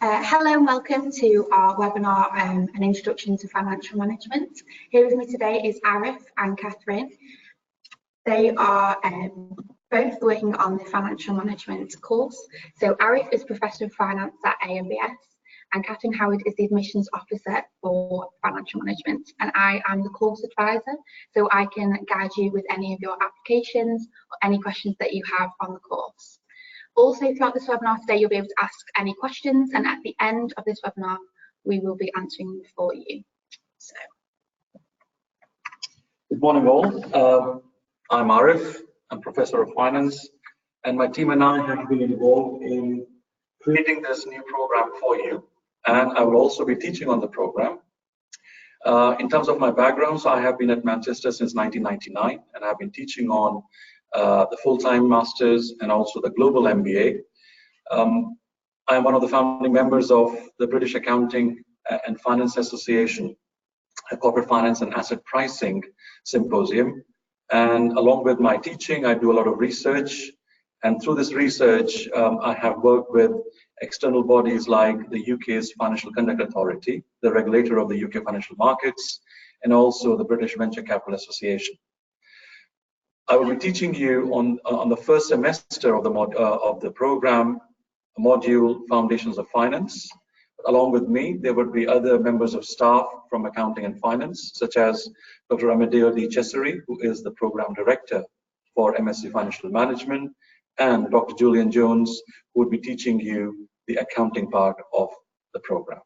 Hello and welcome to our webinar, An Introduction to Financial Management. Here with me today is Arif and Kathryn. They are both working on the Financial Management course. So Arif is Professor of Finance at AMBS and Kathryn Howard is the Admissions Officer for Financial Management. And I am the course advisor, so I can guide you with any of your applications or any questions that you have on the course. Also, throughout this webinar today, you'll be able to ask any questions, and at the end of this webinar, we will be answering them for you. So. Good morning, all. I'm Arif. I'm Professor of Finance, and my team and I have been involved in creating this new program for you, and I will also be teaching on the program. In terms of my background, so I have been at Manchester since 1999, and I've been teaching on the full-time masters and also the global MBA. I am one of the founding members of the British Accounting and Finance Association, a corporate finance and asset pricing symposium. And along with my teaching, I do a lot of research. And through this research, I have worked with external bodies like the UK's Financial Conduct Authority, the regulator of the UK financial markets, and also the British Venture Capital Association. I will be teaching you on the first semester of the program, module Foundations of Finance. Along with me, there would be other members of staff from Accounting and Finance, such as Dr. Amedeo Di Cesare, who is the Program Director for MSc Financial Management, and Dr. Julian Jones, who would be teaching you the accounting part of the program.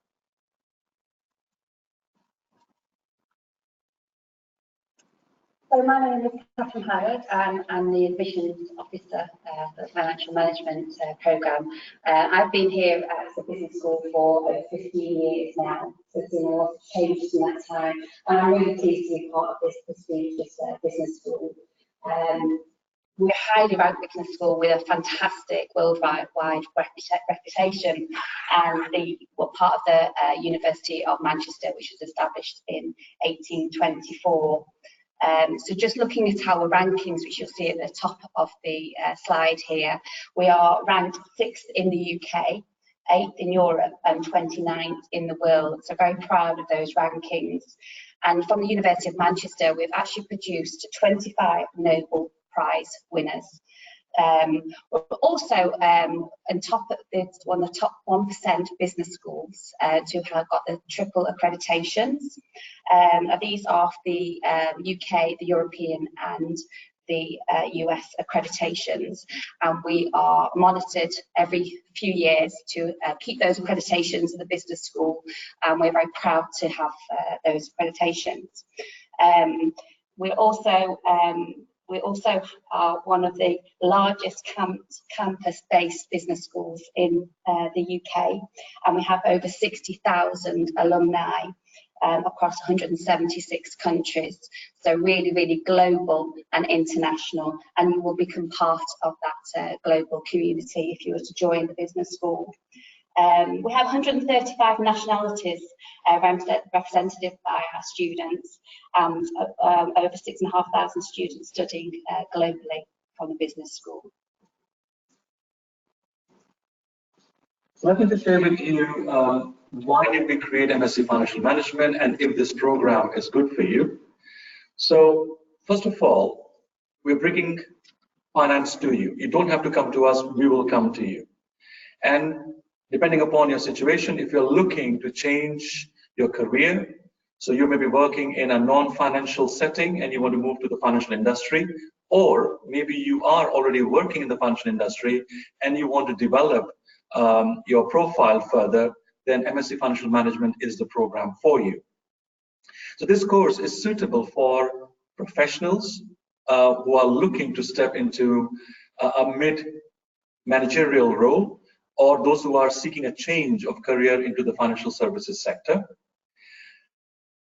So my name is Kathryn Howard, and I'm the Admissions Officer for the Financial Management Programme. I've been here at the business school for over 15 years now, so there's been a lot of changes in that time, and I'm really pleased to be part of this prestigious business school. We're a highly ranked business school with a fantastic worldwide reputation, and we're part of the University of Manchester, which was established in 1824. So just looking at our rankings, which you'll see at the top of the slide here, we are ranked 6th in the UK, 8th in Europe and 29th in the world. So very proud of those rankings. And from the University of Manchester, we've actually produced 25 Nobel Prize winners. We're also on top of one of the top 1% business schools to have got the triple accreditations. These are the UK, the European and the US accreditations, and we are monitored every few years to keep those accreditations at the business school, and we're very proud to have those accreditations. We also are one of the largest campus-based business schools in the UK, and we have over 60,000 alumni across 176 countries. So really, really global and international, and you will become part of that global community if you were to join the business school. We have 135 nationalities represented by our students, and over 6,500 students studying globally from the business school. So let me just share with you why did we create MSc Financial Management and if this program is good for you. So first of all, we're bringing finance to you. You don't have to come to us, we will come to you. And depending upon your situation, if you're looking to change your career, so you may be working in a non-financial setting and you want to move to the financial industry, or maybe you are already working in the financial industry and you want to develop your profile further, then MSc Financial Management is the program for you. So this course is suitable for professionals who are looking to step into a mid-managerial role, or those who are seeking a change of career into the financial services sector.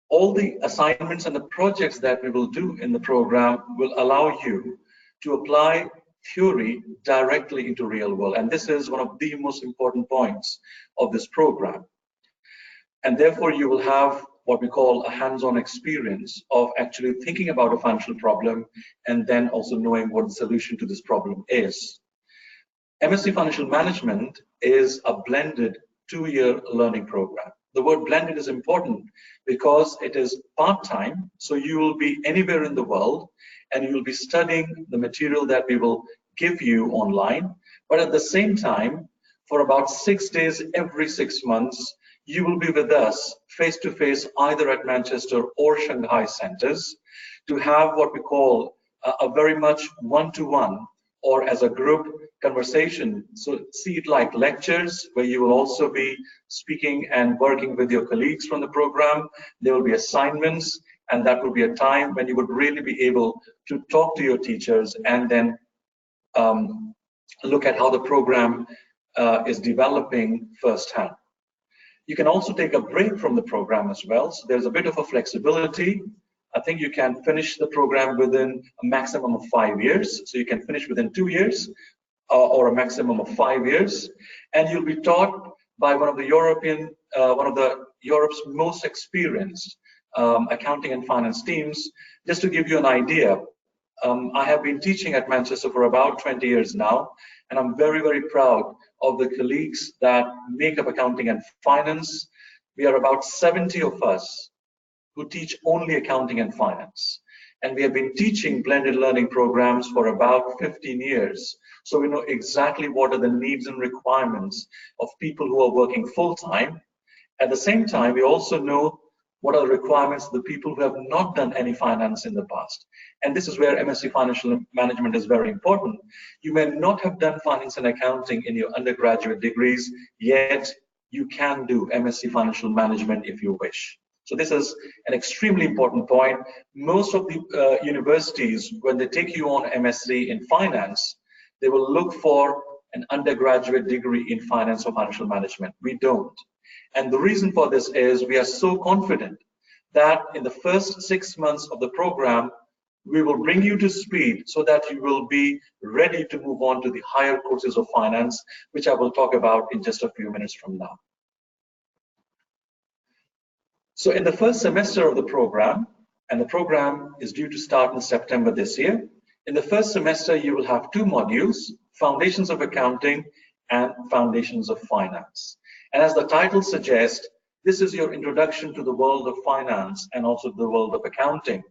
All the assignments and the projects that we will do in the program will allow you to apply theory directly into real world. And this is one of the most important points of this program. And therefore, you will have what we call a hands-on experience of actually thinking about a financial problem and then also knowing what the solution to this problem is. MSc Financial Management is a blended 2-year learning program. The word blended is important because it is part-time, so you will be anywhere in the world and you will be studying the material that we will give you online. But at the same time, for about 6 days every 6 months, you will be with us face-to-face either at Manchester or Shanghai centers to have what we call a very much one-to-one or as a group conversation. So see it like lectures where you will also be speaking and working with your colleagues from the program. There will be assignments, and that will be a time when you would really be able to talk to your teachers and then look at how the program is developing firsthand. You can also take a break from the program as well. So there's a bit of a flexibility. I think you can finish the program within a maximum of 5 years. So you can finish within 2 years or a maximum of 5 years. And you'll be taught by one of the Europe's most experienced accounting and finance teams. Just to give you an idea, I have been teaching at Manchester for about 20 years now, and I'm very, very proud of the colleagues that make up accounting and finance. We are about 70 of us who teach only accounting and finance. And we have been teaching blended learning programs for about 15 years. So we know exactly what are the needs and requirements of people who are working full-time. At the same time, we also know what are the requirements of the people who have not done any finance in the past. And this is where MSc Financial Management is very important. You may not have done finance and accounting in your undergraduate degrees, yet you can do MSc Financial Management if you wish. So this is an extremely important point. Most of the universities, when they take you on MSc in finance, they will look for an undergraduate degree in finance or financial management. We don't. And the reason for this is we are so confident that in the first 6 months of the program, we will bring you to speed so that you will be ready to move on to the higher courses of finance, which I will talk about in just a few minutes from now. So in the first semester of the program, and the program is due to start in September this year, in the first semester, you will have 2 modules, Foundations of Accounting and Foundations of Finance. And as the title suggests, this is your introduction to the world of finance and also the world of accounting.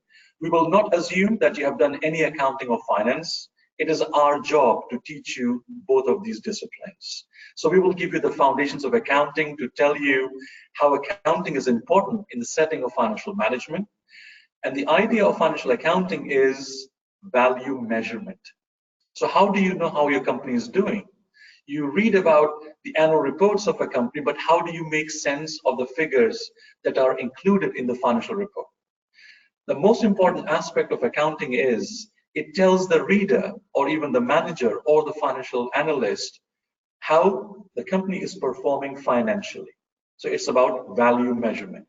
We will not assume that you have done any accounting or finance. It is our job to teach you both of these disciplines. So we will give you the foundations of accounting to tell you how accounting is important in the setting of financial management. And the idea of financial accounting is value measurement. So how do you know how your company is doing? You read about the annual reports of a company, but how do you make sense of the figures that are included in the financial report? The most important aspect of accounting is it tells the reader or even the manager or the financial analyst how the company is performing financially. So it's about value measurement.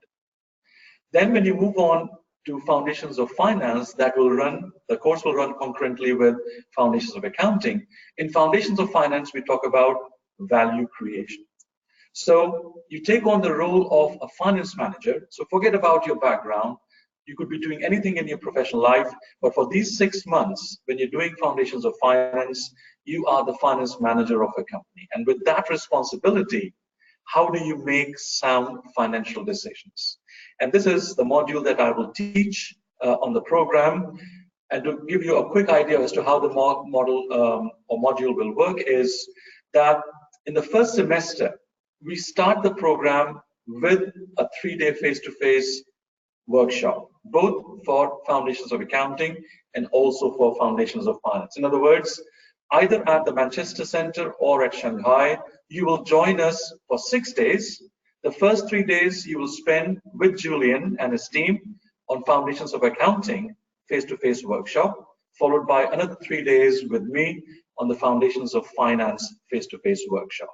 Then when you move on to Foundations of Finance, the course will run concurrently with Foundations of Accounting. In Foundations of Finance, we talk about value creation. So you take on the role of a finance manager. So forget about your background. You could be doing anything in your professional life, but for these 6 months, when you're doing Foundations of Finance, you are the finance manager of a company. And with that responsibility, how do you make sound financial decisions? And this is the module that I will teach on the program. And to give you a quick idea as to how the module will work is that in the first semester, we start the program with a 3-day face-to-face workshop, both for Foundations of Accounting and also for Foundations of Finance. In other words, either at the Manchester Center or at Shanghai, you will join us for 6 days. The first 3 days you will spend with Julian and his team on Foundations of Accounting face-to-face workshop, followed by another 3 days with me on the Foundations of Finance face-to-face workshop.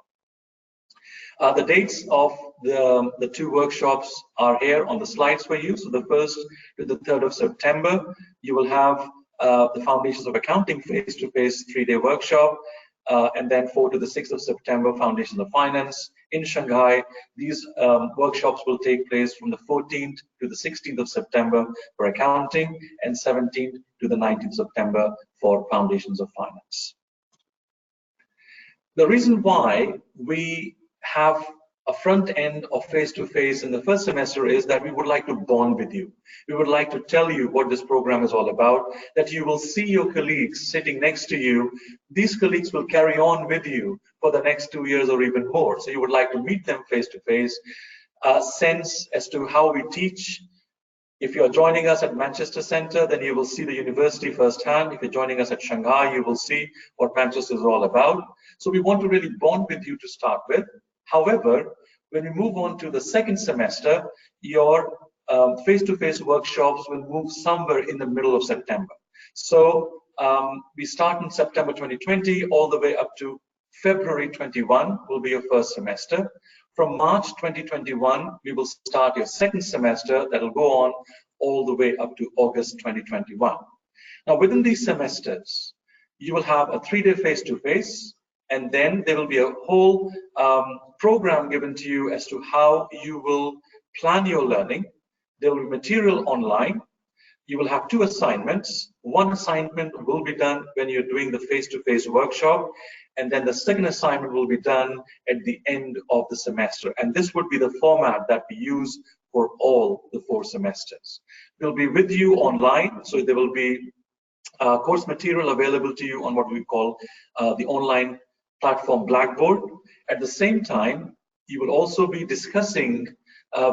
The dates of the 2 workshops are here on the slides for you. So the 1st to the 3rd of September, you will have the Foundations of Accounting face-to-face 3-day workshop. And then 4th to the 6th of September, Foundations of Finance in Shanghai. These workshops will take place from the 14th to the 16th of September for accounting and 17th to the 19th of September for Foundations of Finance. The reason why we have a front end of face-to-face in the first semester is that we would like to bond with you. We would like to tell you what this program is all about, that you will see your colleagues sitting next to you. These colleagues will carry on with you for the next 2 years or even more. So you would like to meet them face-to-face, sense as to how we teach. If you're joining us at Manchester Center, then you will see the university firsthand. If you're joining us at Shanghai, you will see what Manchester is all about. So we want to really bond with you to start with. However, when we move on to the second semester, your face-to-face workshops will move somewhere in the middle of September. So we start in September 2020 all the way up to February 21 will be your first semester. From March 2021, we will start your second semester that will go on all the way up to August 2021. Now, within these semesters, you will have a 3-day face-to-face, and then there will be a whole program given to you as to how you will plan your learning. There will be material online. You will have 2 assignments. One assignment will be done when you're doing the face-to-face workshop, and then the second assignment will be done at the end of the semester. And this would be the format that we use for all the 4 semesters. We'll be with you online, so there will be course material available to you on what we call the online platform Blackboard. At the same time, you will also be discussing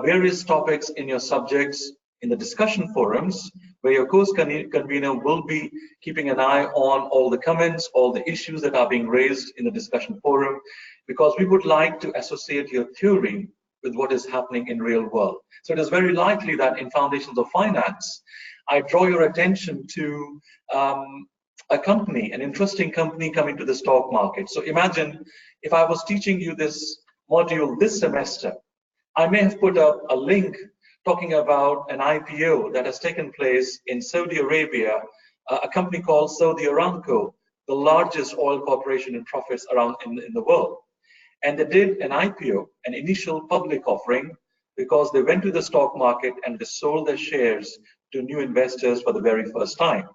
various topics in your subjects in the discussion forums, where your course convener will be keeping an eye on all the comments, all the issues that are being raised in the discussion forum, because we would like to associate your theory with what is happening in real world. So it is very likely that in Foundations of Finance, I draw your attention to a company, an interesting company coming to the stock market. So imagine if I was teaching you this module this semester, I may have put up a link talking about an IPO that has taken place in Saudi Arabia, a company called Saudi Aramco, the largest oil corporation in profits around in the world. And they did an IPO, an initial public offering, because they went to the stock market and they sold their shares to new investors for the very first time.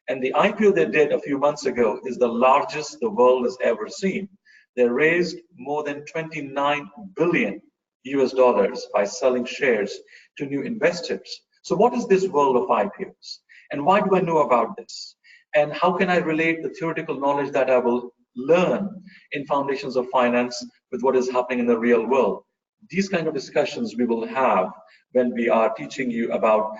And the IPO they did a few months ago is the largest the world has ever seen. They raised more than 29 billion US dollars by selling shares to new investors. So what is this world of IPOs? And why do I know about this? And how can I relate the theoretical knowledge that I will learn in Foundations of Finance with what is happening in the real world? These kind of discussions we will have when we are teaching you about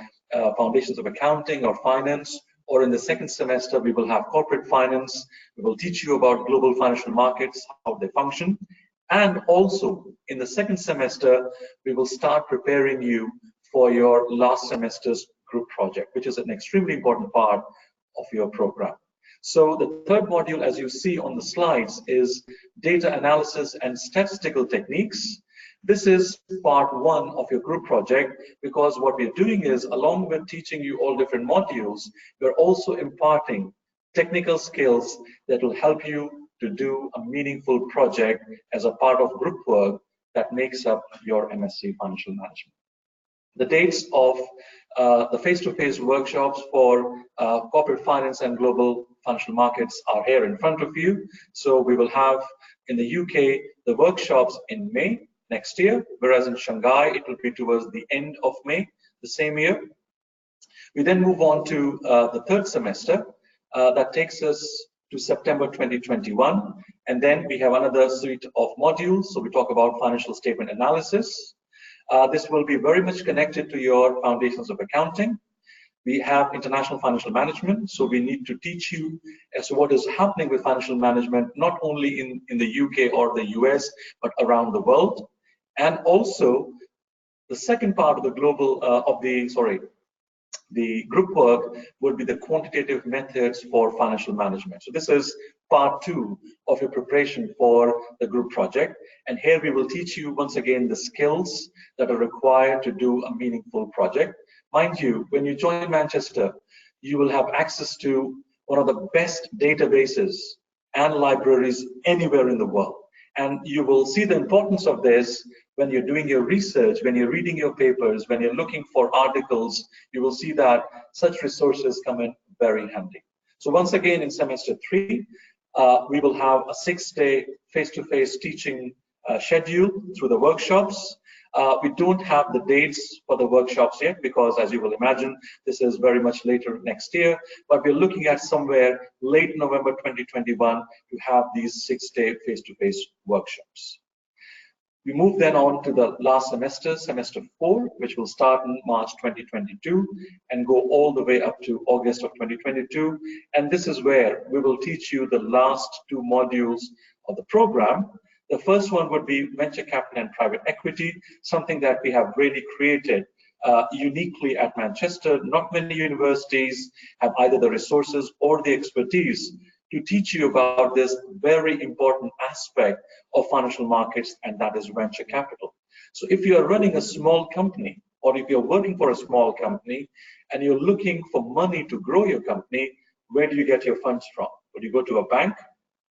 Foundations of Accounting or Finance, or in the second semester, we will have Corporate Finance. We will teach you about global financial markets, how they function. And also, in the second semester, we will start preparing you for your last semester's group project, which is an extremely important part of your program. So the third module, as you see on the slides, is data analysis and statistical techniques. This is part 1 of your group project, because what we're doing is, along with teaching you all different modules, we're also imparting technical skills that will help you to do a meaningful project as a part of group work that makes up your MSc Financial Management. The dates of the face-to-face workshops for corporate finance and global financial markets are here in front of you. So we will have in the UK the workshops in May next year, whereas in Shanghai it will be towards the end of May the same year. We then move on to the third semester that takes us to September 2021, and then we have another suite of modules. So we talk about financial statement analysis. This will be very much connected to your Foundations of Accounting. We have International Financial Management, so we need to teach you as to what is happening with financial management, not only in the UK or the US, but around the world. And also, the second part of the global, the group work would be the quantitative methods for financial management. So this is part 2 of your preparation for the group project. And here we will teach you once again the skills that are required to do a meaningful project. Mind you, when you join Manchester, you will have access to one of the best databases and libraries anywhere in the world. And you will see the importance of this when you're doing your research, when you're reading your papers, when you're looking for articles. You will see that such resources come in very handy. So once again, in semester 3, we will have a 6-day face-to-face teaching schedule through the workshops. We don't have the dates for the workshops yet because, as you will imagine, this is very much later next year. But we're looking at somewhere late November 2021 to have these 6-day face-to-face workshops. We move then on to the last semester, semester 4, which will start in March 2022 and go all the way up to August of 2022. And this is where we will teach you the last 2 modules of the program. The first one would be venture capital and private equity, something that we have really created uniquely at Manchester. Not many universities have either the resources or the expertise to teach you about this very important aspect of financial markets, and that is venture capital. So if you are running a small company, or if you're working for a small company and you're looking for money to grow your company, where do you get your funds from? Would you go to a bank?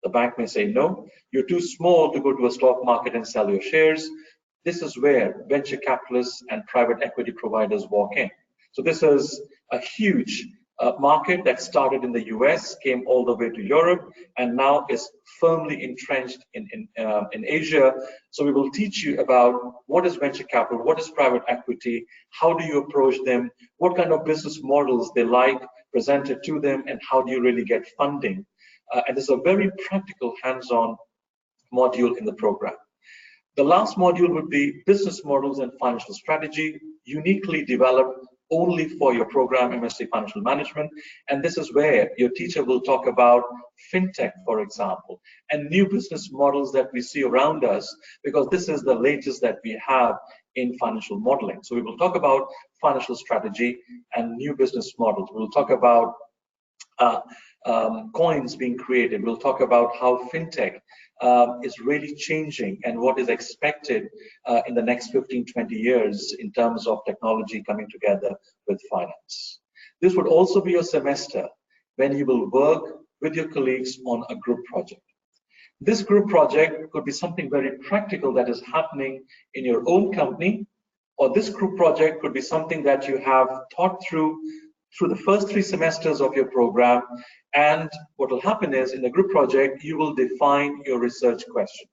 The bank may say no. You're too small to go to a stock market and sell your shares. This is where venture capitalists and private equity providers walk in. So this is a huge market that started in the US, came all the way to Europe, and now is firmly entrenched in Asia. So we will teach you about what is venture capital, what is private equity, how do you approach them, what kind of business models they like presented to them, and how do you really get funding. And this is a very practical, hands-on module in the program. The last module would be business models and financial strategy, uniquely developed only for your program, MSc Financial Management. And this is where your teacher will talk about fintech, for example, and new business models that we see around us, because this is the latest that we have in financial modeling. So we will talk about financial strategy and new business models. We'll talk about coins being created. We'll talk about how fintech is really changing and what is expected in the next 15-20 years in terms of technology coming together with finance. This would also be a semester when you will work with your colleagues on a group project. This group project could be something very practical that is happening in your own company, or this group project could be something that you have thought through the first 3 semesters of your program. And what will happen is, in the group project, you will define your research question.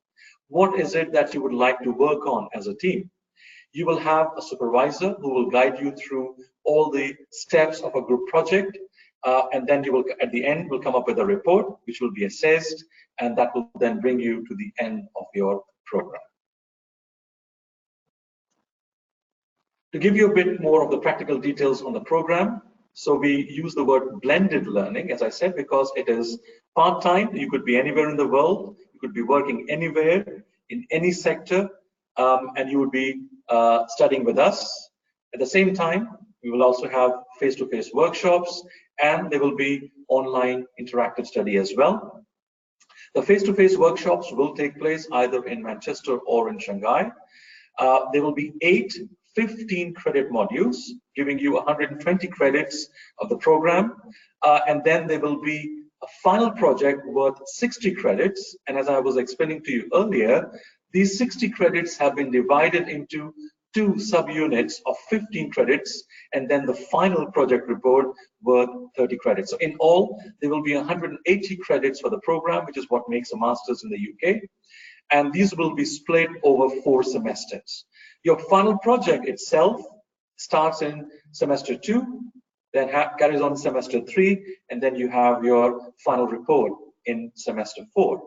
What is it that you would like to work on as a team? You will have a supervisor who will guide you through all the steps of a group project. And then you will, at the end, will come up with a report, which will be assessed, and that will then bring you to the end of your program. To give you a bit more of the practical details on the program, so we use the word blended learning, as I said, because it is part-time. You could be anywhere in the world. You could be working anywhere in any sector, and you would be studying with us. At the same time, we will also have face-to-face workshops, and there will be online interactive study as well. The face-to-face workshops will take place either in Manchester or in Shanghai. There will be 8 15-credit modules, giving you 120 credits of the program. And then there will be a final project worth 60 credits. And as I was explaining to you earlier, these 60 credits have been divided into 2 subunits of 15 credits, and then the final project report worth 30 credits. So in all, there will be 180 credits for the program, which is what makes a master's in the UK. And these will be split over 4 semesters. Your final project itself starts in semester 2, then carries on semester 3, and then you have your final report in semester 4.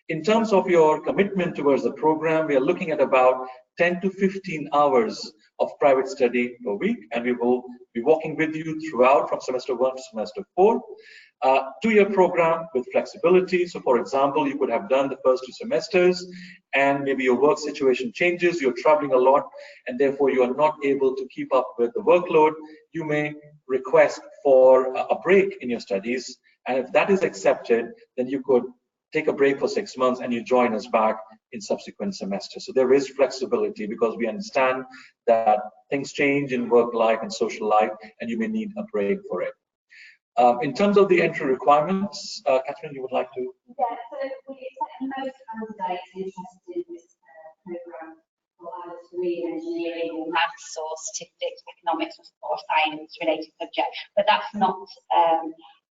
In terms of your commitment towards the program, we are looking at about 10 to 15 hours of private study per week, and we will be walking with you throughout from semester 1 to semester 4. 2-year program with flexibility. So for example, you could have done the first 2 semesters and maybe your work situation changes, you're traveling a lot, and therefore you are not able to keep up with the workload. You may request for a break in your studies, and if that is accepted, then you could take a break for 6 months and you join us back in subsequent semesters. So there is flexibility because we understand that things change in work life and social life, and you may need a break for it. In terms of the entry requirements, Kathryn, you would like to? Yeah, so we expect most candidates interested in this program will either degree in engineering or maths or statistics, economics or science related subject, but that's not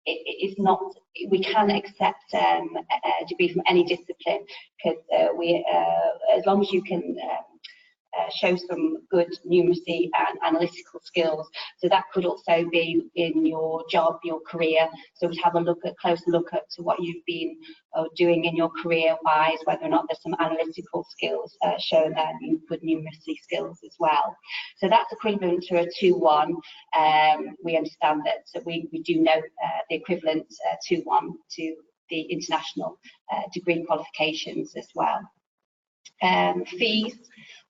it is not, we can accept a degree from any discipline, because as long as you can show some good numeracy and analytical skills. So that could also be in your job, your career. So we have a closer look at what you've been doing in your career-wise, whether or not there's some analytical skills shown there, good numeracy skills as well. So that's equivalent to a 2-1. We understand that, so we do know the equivalent 2-1 to the international degree qualifications as well. Fees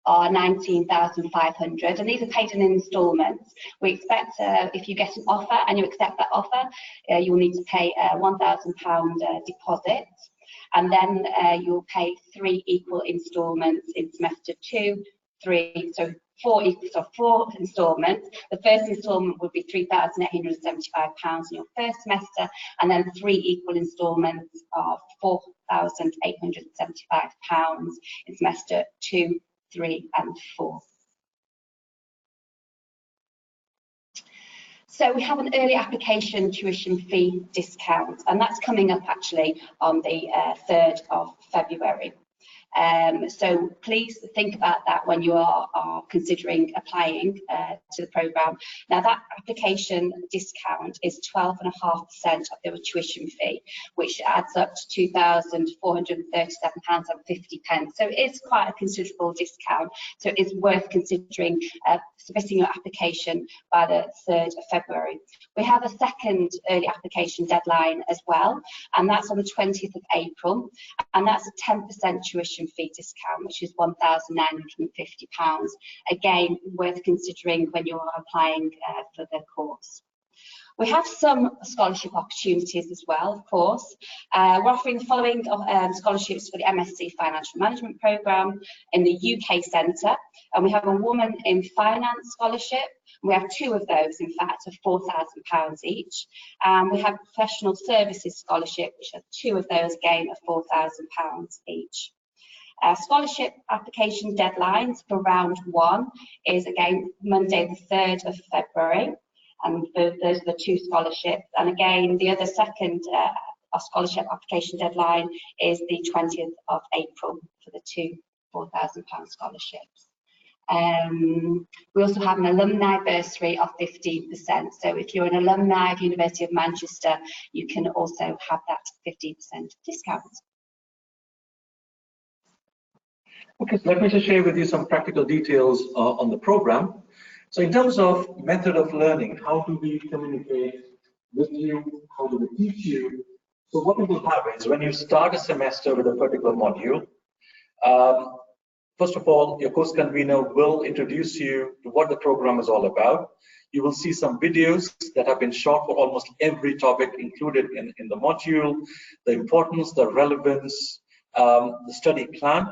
are 19,500, and these are paid in instalments. We expect if you get an offer and you accept that offer, you will need to pay a £1,000 deposit, and then you'll pay 3 equal instalments in semester 2, 3, so 4 instalments. The first instalment would be £3,875 in your first semester, and then 3 equal instalments of £4,875 in semester 2, 3 and 4. So we have an early application tuition fee discount, and that's coming up actually on the 3rd of February. So please think about that when you are considering applying to the programme. Now that application discount is 12.5% of the tuition fee, which adds up to £2,437.50. So it is quite a considerable discount. So it is worth considering submitting your application by the 3rd of February. We have a second early application deadline as well, and that's on the 20th of April, and that's a 10% tuition fee discount, which is £1,950. Again, worth considering when you're applying for the course. We have some scholarship opportunities as well, of course. We're offering the following scholarships for the MSc Financial Management programme in the UK Centre, and we have a Woman in Finance scholarship. We have 2 of those, in fact, of £4,000 each. We have Professional Services scholarship, which are 2 of those, again, of £4,000 each. Scholarship application deadlines for round 1 is again Monday the 3rd of February, and those are the 2 scholarships. And again, the other second scholarship application deadline is the 20th of April for the 2 £4,000 scholarships. We also have an alumni bursary of 15%. So if you're an alumni of University of Manchester, you can also have that 15% discount. Okay, so let me just share with you some practical details on the program. So in terms of method of learning, how do we communicate with you? How do we teach you? So what we will have is when you start a semester with a particular module, first of all, your course convener will introduce you to what the program is all about. You will see some videos that have been shot for almost every topic included in the module, the importance, the relevance, the study plan.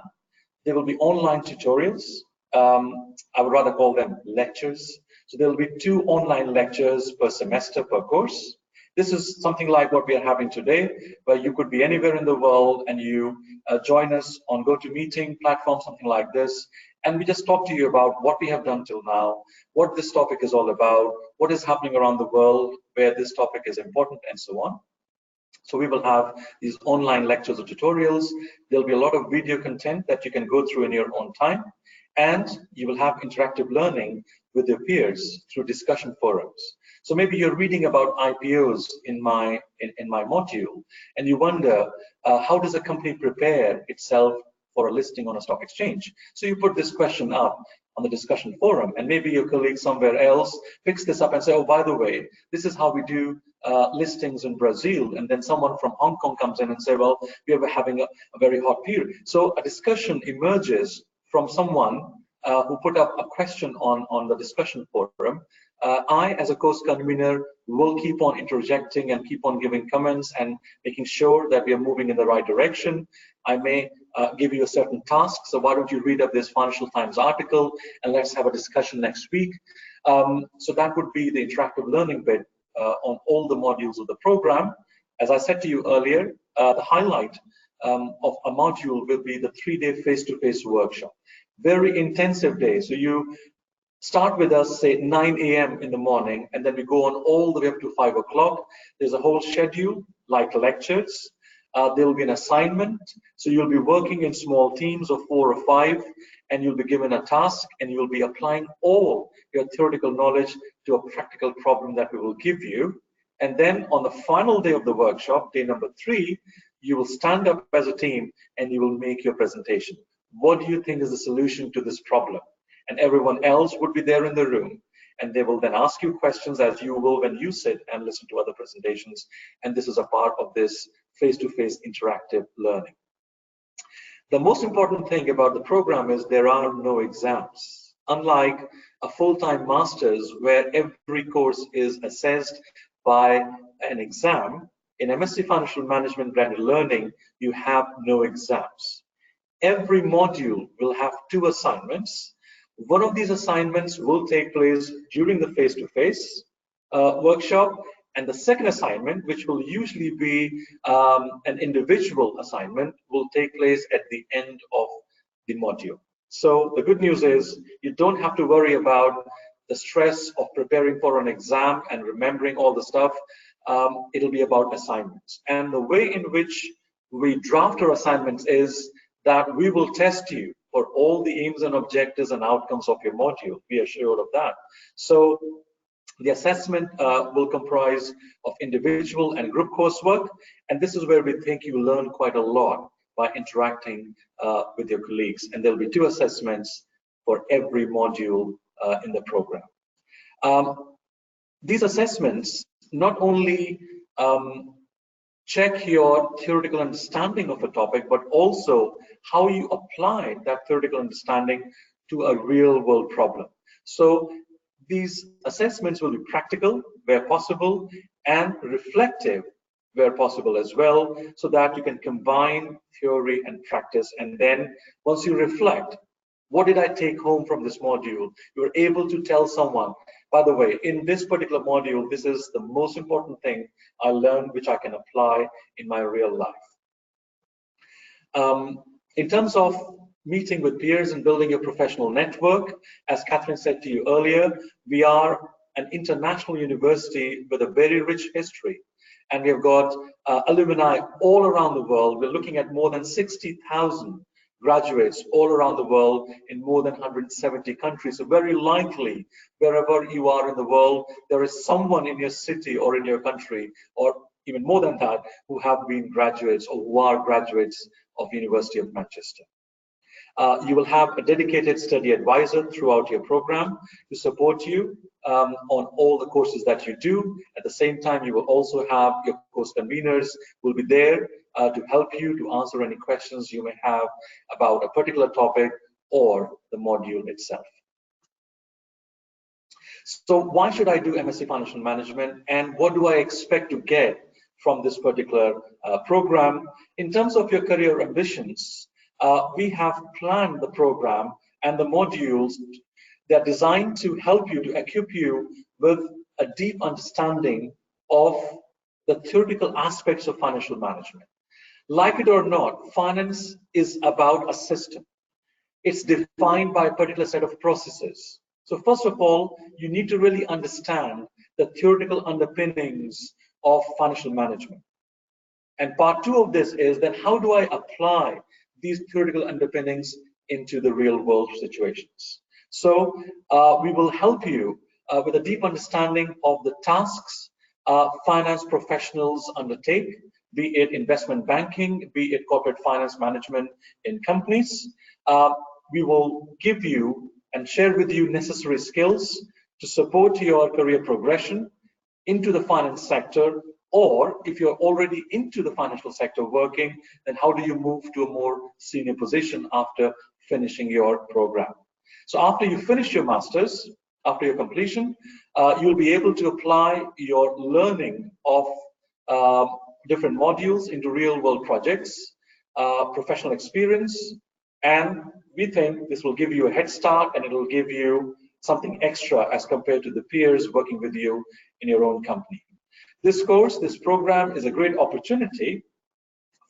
There will be online tutorials. I would rather call them lectures. So there will be 2 online lectures per semester per course. This is something like what we are having today, where you could be anywhere in the world and you join us on GoToMeeting platform, something like this, and we just talk to you about what we have done till now, what this topic is all about, what is happening around the world, where this topic is important, and so on. So we will have these online lectures or tutorials. There'll be a lot of video content that you can go through in your own time, and you will have interactive learning with your peers through discussion forums. So maybe you're reading about IPOs in my module, and you wonder how does a company prepare itself for a listing on a stock exchange? So you put this question up on the discussion forum, and maybe your colleague somewhere else picks this up and say, oh, by the way, this is how we do listings in Brazil. And then someone from Hong Kong comes in and say, well, we are having a very hot period. So a discussion emerges from someone who put up a question on the discussion forum. I, as a course convener, will keep on interjecting and keep on giving comments and making sure that we are moving in the right direction. I may give you a certain task. So why don't you read up this Financial Times article and let's have a discussion next week. So that would be the interactive learning bit on all the modules of the program. As I said to you earlier, the highlight of a module will be the 3-day face-to-face workshop. Very intensive day. So you start with us, say 9 a.m. in the morning, and then we go on all the way up to 5 o'clock. There's a whole schedule like lectures. There will be an assignment. So you'll be working in small teams of 4 or 5, and you'll be given a task, and you'll be applying all your theoretical knowledge to a practical problem that we will give you. And then on the final day of the workshop, day number 3, you will stand up as a team and you will make your presentation. What do you think is the solution to this problem? And everyone else would be there in the room, and they will then ask you questions as you will when you sit and listen to other presentations. And this is a part of this face-to-face interactive learning. The most important thing about the program is there are no exams. Unlike a full-time master's where every course is assessed by an exam, in MSc Financial Management blended learning, you have no exams. Every module will have 2 assignments. One of these assignments will take place during the face-to-face workshop, and the second assignment, which will usually be an individual assignment, will take place at the end of the module. So the good news is you don't have to worry about the stress of preparing for an exam and remembering all the stuff. It'll be about assignments. And the way in which we draft our assignments is that we will test you for all the aims and objectives and outcomes of your module. Be assured of that. So the assessment will comprise of individual and group coursework, and this is where we think you learn quite a lot by interacting with your colleagues. And there'll be 2 assessments for every module in the program. These assessments not only check your theoretical understanding of a topic, but also how you apply that theoretical understanding to a real world problem. So these assessments will be practical where possible and reflective where possible as well, so that you can combine theory and practice. And then once you reflect, what did I take home from this module? You're able to tell someone, by the way, in this particular module, this is the most important thing I learned, which I can apply in my real life. In terms of meeting with peers and building your professional network, as Kathryn said to you earlier, we are an international university with a very rich history. And we have got alumni all around the world. We're looking at more than 60,000 graduates all around the world in more than 170 countries. So very likely, wherever you are in the world, there is someone in your city or in your country, or even more than that, who have been graduates or who are graduates of University of Manchester. You will have a dedicated study advisor throughout your program to support you on all the courses that you do. At the same time, you will also have your course conveners who will be there to help you to answer any questions you may have about a particular topic or the module itself. So why should I do MSc Financial Management, and what do I expect to get from this particular program? In terms of your career ambitions, we have planned the program and the modules that are designed to help you, to equip you with a deep understanding of the theoretical aspects of financial management. Like it or not, finance is about a system. It's defined by a particular set of processes. So first of all, you need to really understand the theoretical underpinnings of financial management. And part 2 of this is then how do I apply these theoretical underpinnings into the real world situations. So we will help you with a deep understanding of the tasks finance professionals undertake, be it investment banking, be it corporate finance management in companies. We will give you and share with you necessary skills to support your career progression into the finance sector, or if you're already into the financial sector working, then how do you move to a more senior position after finishing your program? So after you finish your master's, after your completion, you'll be able to apply your learning of different modules into real world projects, professional experience, and we think this will give you a head start and it will give you something extra as compared to the peers working with you in your own company. This course, this program is a great opportunity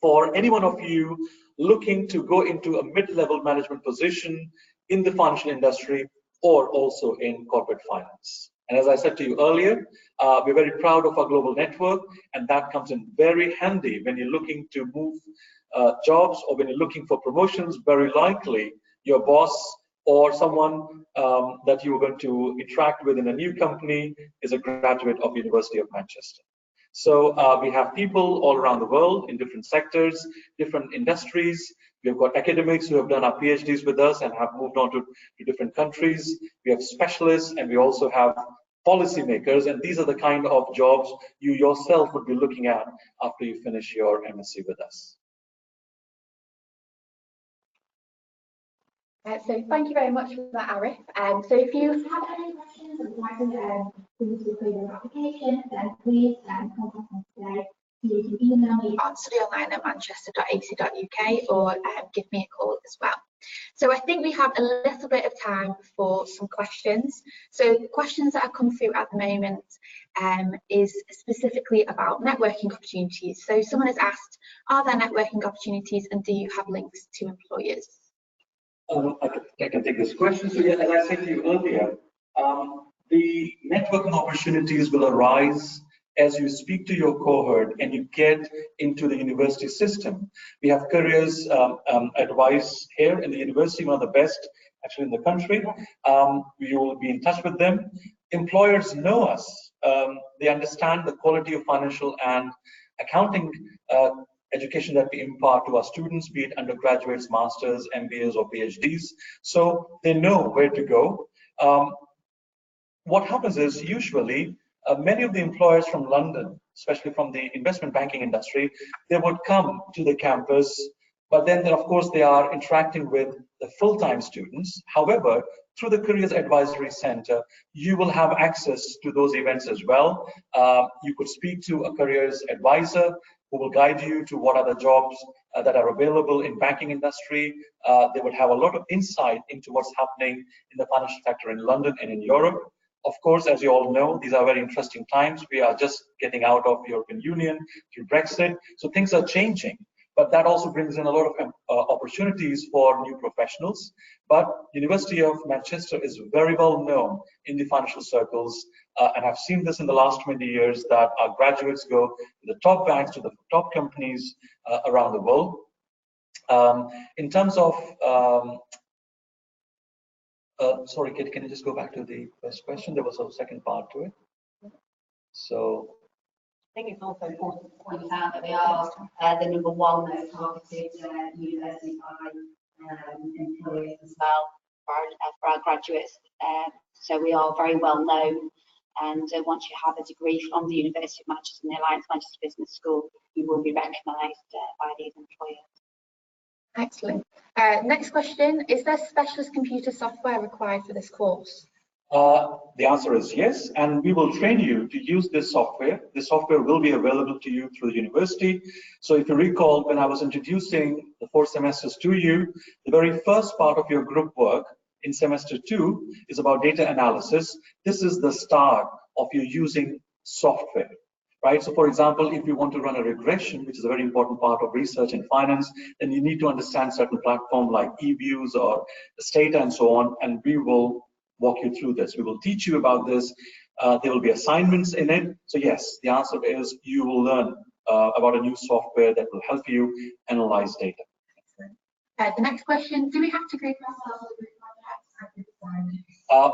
for any one of you looking to go into a mid-level management position in the financial industry, or also in corporate finance. And as I said to you earlier, we're very proud of our global network, and that comes in very handy when you're looking to move jobs or when you're looking for promotions. Very likely your boss or someone that you are going to interact with in a new company is a graduate of University of Manchester. So we have people all around the world in different sectors, different industries. We've got academics who have done our PhDs with us and have moved on to different countries. We have specialists, and we also have policymakers, and these are the kind of jobs you yourself would be looking at after you finish your MSc with us. So thank you very much for that, Arif. So if you have any questions or would like to fill your application, then please contact us today. You can email me on studyonline@manchester.ac.uk or give me a call as well. So I think we have a little bit of time for some questions. So the questions that have come through at the moment is specifically about networking opportunities. So someone has asked, are there networking opportunities and do you have links to employers? I can take this question. So yeah, as I said to you earlier, the networking opportunities will arise as you speak to your cohort and you get into the university system. We have careers advice here in the university, one of the best actually in the country. You will be in touch with them. Employers know us. They understand the quality of financial and accounting education that we impart to our students, be it undergraduates, masters, MBAs, or PhDs. So they know where to go. What happens is usually many of the employers from London, especially from the investment banking industry, they would come to the campus, but then of course they are interacting with the full-time students. However, through the Careers Advisory Center, you will have access to those events as well. You could speak to a careers advisor who will guide you to what are the jobs that are available in banking industry. They would have a lot of insight into what's happening in the financial sector in London and in Europe. Of course, as you all know, these are very interesting times. We are just getting out of the European Union through Brexit, so things are changing. But that also brings in a lot of opportunities for new professionals. But University of Manchester is very well known in the financial circles, and I've seen this in the last 20 years that our graduates go to the top banks, to the top companies around the world. In terms of sorry, can you just go back to the first question? There was a second part to it. So I think it's also important to point out that we are the #1 most targeted university by employers as well for our graduates. So we are very well known, and once you have a degree from the University of Manchester and the Alliance Manchester Business School, you will be recognised by these employers. Excellent. Next question, is there specialist computer software required for this course? The answer is yes, and we will train you to use this software. This software will be available to you through the university. So if you recall, when I was introducing the 4 semesters to you, the very first part of your group work in semester 2 is about data analysis. This is the start of you using software, right? So for example, if you want to run a regression, which is a very important part of research in finance, then you need to understand certain platforms like eViews or Stata and so on, and we will walk you through this. We will teach you about this. There will be assignments in it. So yes, the answer is you will learn about a new software that will help you analyze data. The next question, do we have to group ourselves with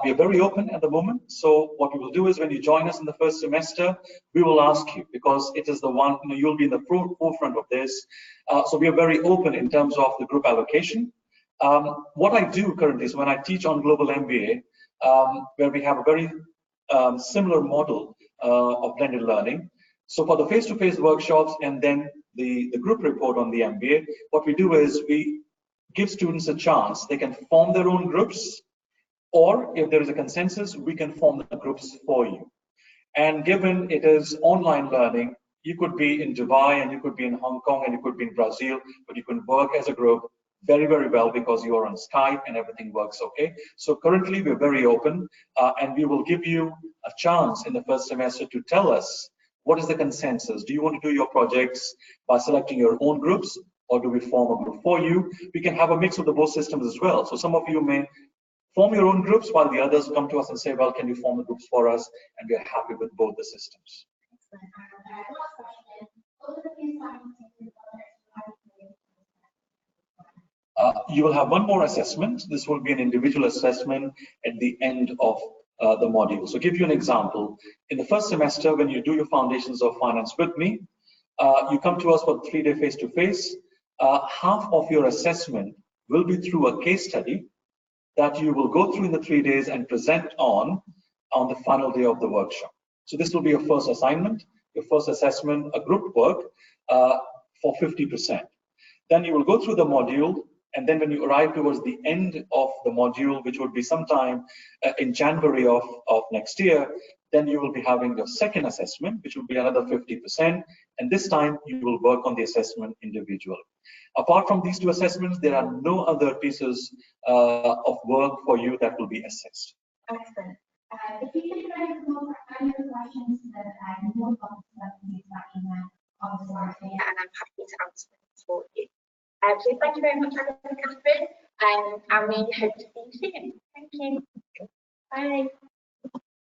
we are very open at the moment. So what we will do is when you join us in the first semester, we will ask you, because it is the one, you'll be in the forefront of this. So we are very open in terms of the group allocation. What I do currently is when I teach on global MBA, where we have a very similar model of blended learning. So for the face-to-face workshops and then the group report on the MBA, what we do is we give students a chance. They can form their own groups, or if there is a consensus, we can form the groups for you. And given it is online learning, you could be in Dubai and you could be in Hong Kong and you could be in Brazil, but you can work as a group very, very well because you are on Skype and everything works okay. So currently we're very open and we will give you a chance in the first semester to tell us what is the consensus. Do you want to do your projects by selecting your own groups, or do we form a group for you? We can have a mix of the both systems as well. So some of you may form your own groups, while the others come to us and say, well, can you form the groups for us? And we're happy with both the systems. You will have one more assessment. This will be an individual assessment at the end of the module. So give you an example. In the first semester, when you do your Foundations of Finance with me, you come to us for 3-day face-to-face. Half of your assessment will be through a case study that you will go through in the 3 days and present on the final day of the workshop. So this will be your first assignment, your first assessment, a group work for 50%. Then you will go through the module, and then when you arrive towards the end of the module, which would be sometime in January of next year, then you will be having your second assessment, which will be another 50%, and this time you will work on the assessment individually. Apart from these 2 assessments, there are no other pieces of work for you that will be assessed. Excellent. If you could go more any questions that you want to use that email on the slide here, and I'm happy to answer them for you. So thank you very much, Kathryn, and we hope to see you soon. Thank you. Bye.